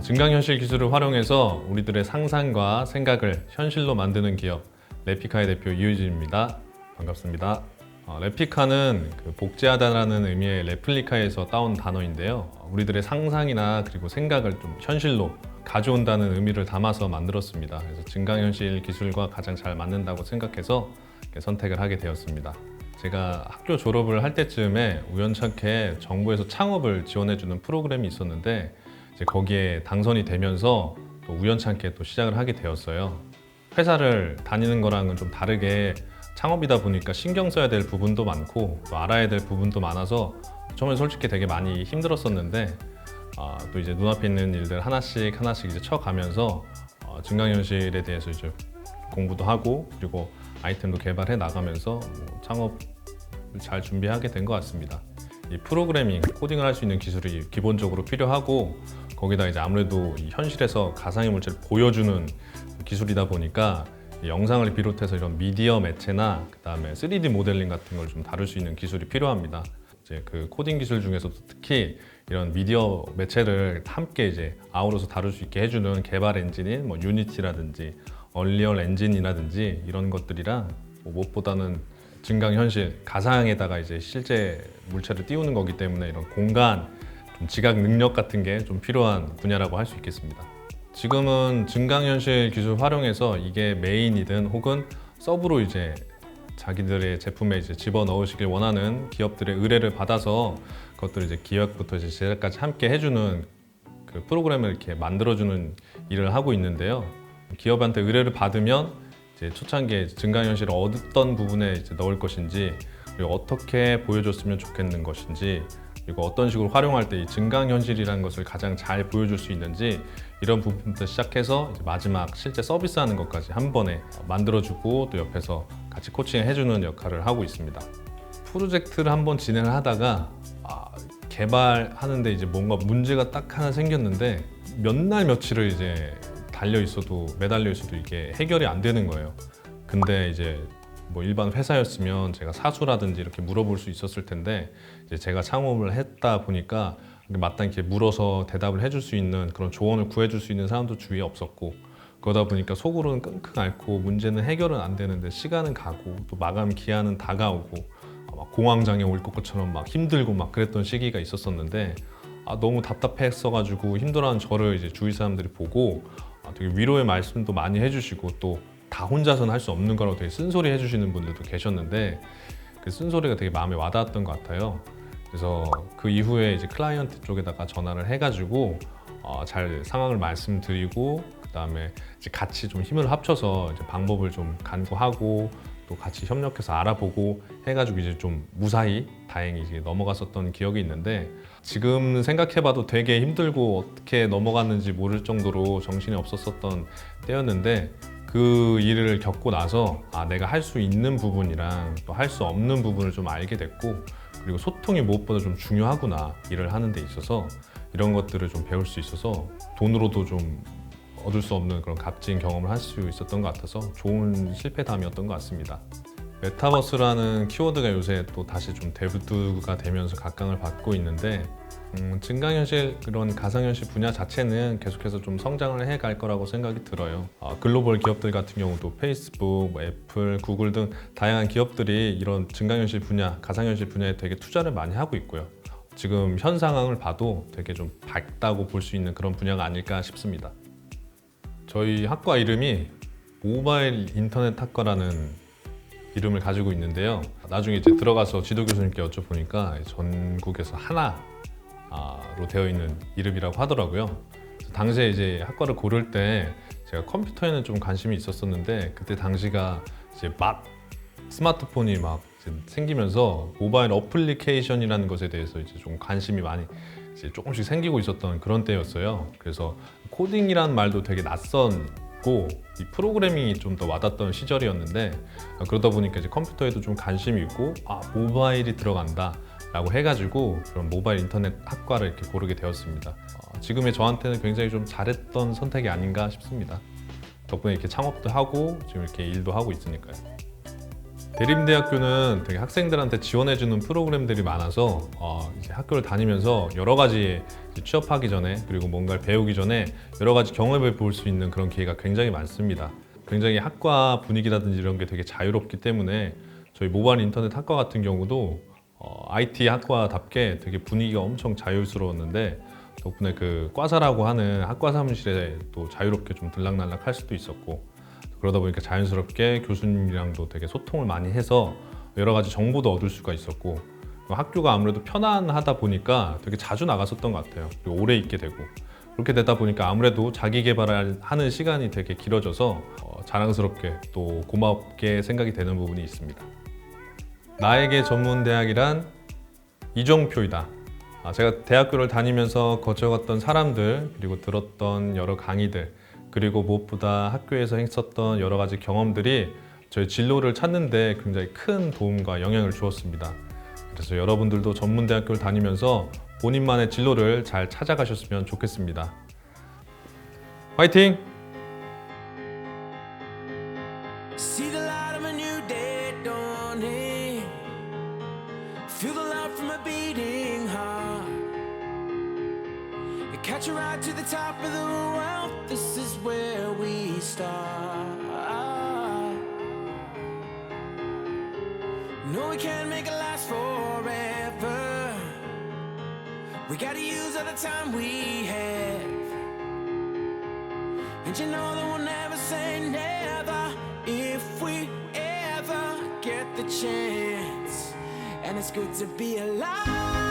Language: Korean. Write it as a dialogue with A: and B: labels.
A: 증강현실 기술을 활용해서 우리들의 상상과 생각을 현실로 만드는 기업 레피카의 대표 이유진입니다. 반갑습니다. 레피카는 복제하다라는 의미의 레플리카에서 따온 단어인데요. 우리들의 상상이나 그리고 생각을 좀 현실로 가져온다는 의미를 담아서 만들었습니다. 그래서 증강현실 기술과 가장 잘 맞는다고 생각해서 선택을 하게 되었습니다. 제가 학교 졸업을 할 때쯤에 우연찮게 정부에서 창업을 지원해주는 프로그램이 있었는데 이제 거기에 당선이 되면서 또 우연찮게 또 시작을 하게 되었어요. 회사를 다니는 거랑은 좀 다르게 창업이다 보니까 신경 써야 될 부분도 많고 또 알아야 될 부분도 많아서 처음에 솔직히 되게 많이 힘들었었는데 또 이제 눈앞에 있는 일들 하나씩 이제 쳐가면서 증강현실에 대해서 이제 공부도 하고 그리고 아이템도 개발해 나가면서 창업을 잘 준비하게 된 것 같습니다. 이 프로그래밍, 코딩을 할 수 있는 기술이 기본적으로 필요하고 거기다 이제 아무래도 이 현실에서 가상의 물질을 보여주는 기술이다 보니까 영상을 비롯해서 이런 미디어 매체나 그다음에 3D 모델링 같은 걸 좀 다룰 수 있는 기술이 필요합니다. 이제 그 코딩 기술 중에서도 특히 이런 미디어 매체를 함께 이제 아우러서 다룰 수 있게 해주는 개발 엔진인 뭐 유니티라든지 얼리얼 엔진이라든지 이런 것들이랑 무엇보다는 증강현실, 가상에다가 이제 실제 물체를 띄우는 거기 때문에 이런 공간, 좀 지각 능력 같은 게 좀 필요한 분야라고 할 수 있겠습니다. 지금은 증강현실 기술 활용해서 이게 메인이든 혹은 서브로 이제 자기들의 제품에 이제 집어넣으시길 원하는 기업들의 의뢰를 받아서 그것들을 이제 기획부터 이제 제작까지 함께 해주는 그 프로그램을 이렇게 만들어주는 일을 하고 있는데요. 기업한테 의뢰를 받으면 이제 초창기에 증강현실을 어떤 부분에 이제 넣을 것인지 그리고 어떻게 보여줬으면 좋겠는 것인지 그리고 어떤 식으로 활용할 때 이 증강현실이라는 것을 가장 잘 보여줄 수 있는지 이런 부분부터 시작해서 이제 마지막 실제 서비스하는 것까지 한 번에 만들어주고 또 옆에서 같이 코칭해주는 역할을 하고 있습니다. 프로젝트를 한번 진행을 하다가 개발하는데 이제 뭔가 문제가 딱 하나 생겼는데 몇 날 며칠을 이제 매달려 있어도 이게 해결이 안 되는 거예요. 근데 이제 뭐 일반 회사였으면 제가 사수라든지 이렇게 물어볼 수 있었을 텐데 이제 제가 창업을 했다 보니까 마땅히 물어서 대답을 해줄 수 있는 그런 조언을 구해줄 수 있는 사람도 주위에 없었고 그러다 보니까 속으로는 끙끙 앓고 문제는 해결은 안 되는데 시간은 가고 또 마감 기한은 다가오고 막 공황장애 올 것처럼 막 힘들고 막 그랬던 시기가 있었었는데 너무 답답했어가지고 힘들어하는 저를 이제 주위 사람들이 보고 되게 위로의 말씀도 많이 해주시고 또 다 혼자서는 할 수 없는 거라고 되게 쓴소리 해주시는 분들도 계셨는데 그 쓴소리가 되게 마음에 와닿았던 것 같아요. 그래서 그 이후에 이제 클라이언트 쪽에다가 전화를 해가지고 잘 상황을 말씀드리고 그다음에 이제 같이 좀 힘을 합쳐서 이제 방법을 좀 간구하고 또 같이 협력해서 알아보고 해가지고 이제 좀 무사히 다행히 이제 넘어갔었던 기억이 있는데 지금 생각해봐도 되게 힘들고 어떻게 넘어갔는지 모를 정도로 정신이 없었던 때였는데 그 일을 겪고 나서 내가 할 수 있는 부분이랑 또 할 수 없는 부분을 좀 알게 됐고 그리고 소통이 무엇보다 좀 중요하구나 일을 하는 데 있어서 이런 것들을 좀 배울 수 있어서 돈으로도 좀 얻을 수 없는 그런 값진 경험을 할 수 있었던 것 같아서 좋은 실패담이었던 것 같습니다. 메타버스라는 키워드가 요새 또 다시 좀 대두가 되면서 각광을 받고 있는데 증강현실 그런 가상현실 분야 자체는 계속해서 좀 성장을 해갈 거라고 생각이 들어요. 글로벌 기업들 같은 경우도 페이스북, 애플, 구글 등 다양한 기업들이 이런 증강현실 분야, 가상현실 분야에 되게 투자를 많이 하고 있고요. 지금 현 상황을 봐도 되게 좀 밝다고 볼 수 있는 그런 분야가 아닐까 싶습니다. 저희 학과 이름이 모바일 인터넷 학과라는 이름을 가지고 있는데요. 나중에 이제 들어가서 지도 교수님께 여쭤보니까 전국에서 하나로 되어 있는 이름이라고 하더라고요. 당시에 이제 학과를 고를 때 제가 컴퓨터에는 좀 관심이 있었었는데 그때 당시가 이제 막 스마트폰이 막 이제 생기면서 모바일 어플리케이션이라는 것에 대해서 이제 좀 관심이 많이 이제 조금씩 생기고 있었던 그런 때였어요. 그래서 코딩이라는 말도 되게 낯선고 이 프로그래밍이 좀 더 와닿던 시절이었는데 그러다 보니까 이제 컴퓨터에도 좀 관심이 있고 모바일이 들어간다 라고 해가지고 그런 모바일 인터넷 학과를 이렇게 고르게 되었습니다. 지금의 저한테는 굉장히 좀 잘했던 선택이 아닌가 싶습니다. 덕분에 이렇게 창업도 하고 지금 이렇게 일도 하고 있으니까요. 대림대학교는 되게 학생들한테 지원해주는 프로그램들이 많아서 이제 학교를 다니면서 여러 가지 취업하기 전에 그리고 뭔가를 배우기 전에 여러 가지 경험을 볼 수 있는 그런 기회가 굉장히 많습니다. 굉장히 학과 분위기라든지 이런 게 되게 자유롭기 때문에 저희 모바일 인터넷 학과 같은 경우도 IT 학과답게 되게 분위기가 엄청 자유스러웠는데 덕분에 그 과사라고 하는 학과 사무실에 또 자유롭게 좀 들락날락 할 수도 있었고 그러다 보니까 자연스럽게 교수님이랑도 되게 소통을 많이 해서 여러 가지 정보도 얻을 수가 있었고 학교가 아무래도 편안하다 보니까 되게 자주 나갔었던 것 같아요. 그리고 오래 있게 되고 그렇게 되다 보니까 아무래도 자기 개발을 하는 시간이 되게 길어져서 자랑스럽게 또 고맙게 생각이 되는 부분이 있습니다. 나에게 전문대학이란 이정표이다. 제가 대학교를 다니면서 거쳐갔던 사람들 그리고 들었던 여러 강의들 그리고 무엇보다 학교에서 했었던 여러 가지 경험들이 저희 진로를 찾는 데 굉장히 큰 도움과 영향을 주었습니다. 그래서 여러분들도 전문대학교를 다니면서 본인만의 진로를 잘 찾아가셨으면 좋겠습니다. 화이팅! See the light of a new day dawning. Feel the love from a beating heart. Catch a ride to the top of the world. This is where we start. No, we can't make it last forever. We gotta use all the time we have. And you know that we'll never say never if we ever get the chance. And it's good to be alive.